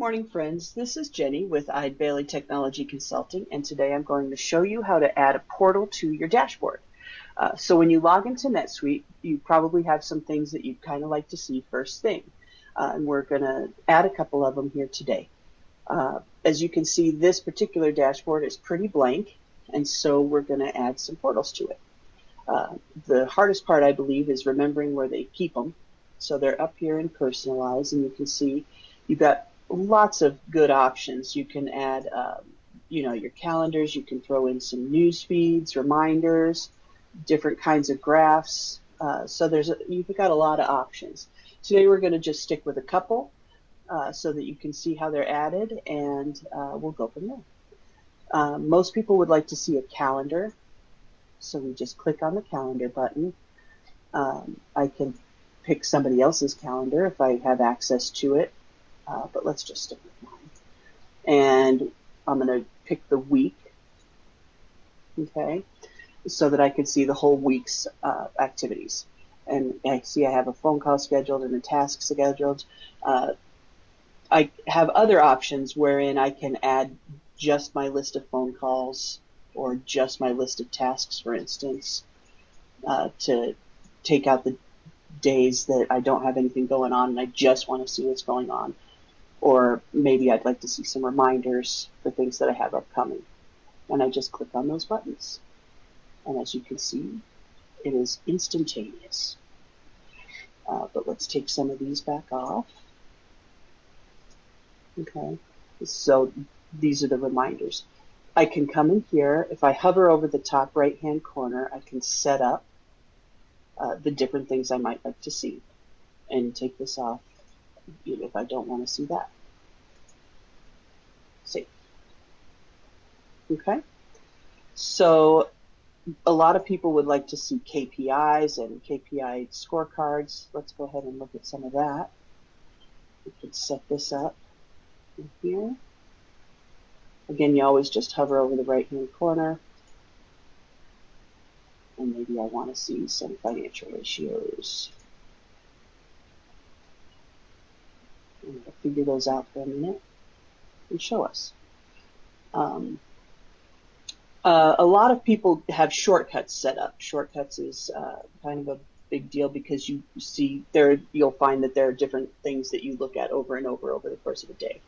morning, friends. This is Jenny with Eide Bailly Technology Consulting, and today I'm going to show you how to add a portal to your dashboard. So when you log into NetSuite, you probably have some things that you'd kind of like to see first thing, and we're going to add a couple of them here today. As you can see, this particular dashboard is pretty blank, and so we're going to add some portals to it. The hardest part, I believe, is remembering where they keep them. So they're up here in Personalize, and you can see you've got lots of good options. You can add, your calendars. You can throw in some news feeds, reminders, different kinds of graphs. So you've got a lot of options. Today we're going to just stick with a couple so that you can see how they're added, and we'll go from there. Most people would like to see a calendar, so we just click on the calendar button. I can pick somebody else's calendar if I have access to it. But let's just stick with mine. And I'm going to pick the week, okay, so that I can see the whole week's activities. And I see I have a phone call scheduled and a task scheduled. I have other options wherein I can add just my list of phone calls or just my list of tasks, for instance, to take out the days that I don't have anything going on and I just want to see what's going on. Or maybe I'd like to see some reminders for things that I have upcoming. And I just click on those buttons. And as you can see, it is instantaneous. But let's take some of these back off. Okay, so these are the reminders. I can come in here. If I hover over the top right-hand corner, I can set up the different things I might like to see. And take this off if I don't want to see that. Save. Okay. So a lot of people would like to see KPIs and KPI scorecards. Let's go ahead and look at some of that. We can set this up in here. Again, you always just hover over the right-hand corner. And maybe I want to see some financial ratios. I'm going to figure those out for a minute and show us. A lot of people have shortcuts set up. Shortcuts is kind of a big deal because you see you'll find that there are different things that you look at over and over the course of a day.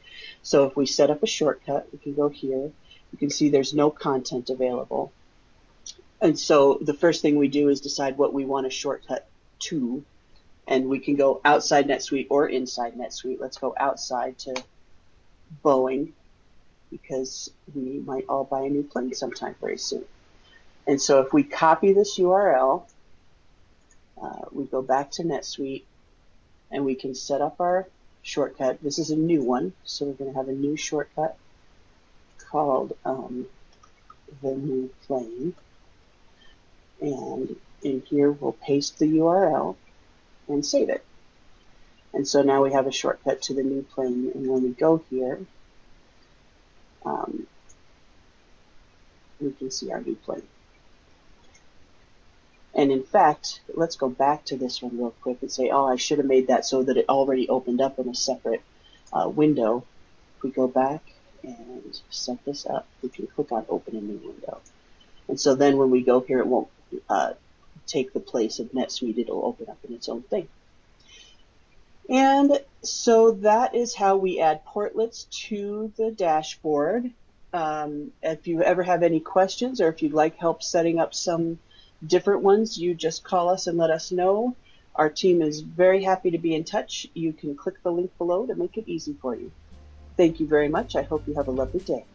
So if we set up a shortcut, we can go here. You can see there's no content available. And so the first thing we do is decide what we want to shortcut to. And we can go outside NetSuite or inside NetSuite. Let's go outside to Boeing because we might all buy a new plane sometime very soon. And so if we copy this URL, we go back to NetSuite and we can set up our shortcut. This is a new one, so we're going to have a new shortcut called the new plane. And in here we'll paste the URL and save it. And so now we have a shortcut to the new plane, and when we go here, we can see our new plane. And in fact, let's go back to this one real quick and say, oh, I should have made that so that it already opened up in a separate window. If we go back and set this up, we can click on Open a New Window. And so then when we go here, it won't take the place of NetSuite. It'll open up in its own thing. And so that is how we add portlets to the dashboard. If you ever have any questions or if you'd like help setting up some different ones, you just call us and let us know. Our team is very happy to be in touch. You can click the link below to make it easy for you. Thank you very much. I hope you have a lovely day.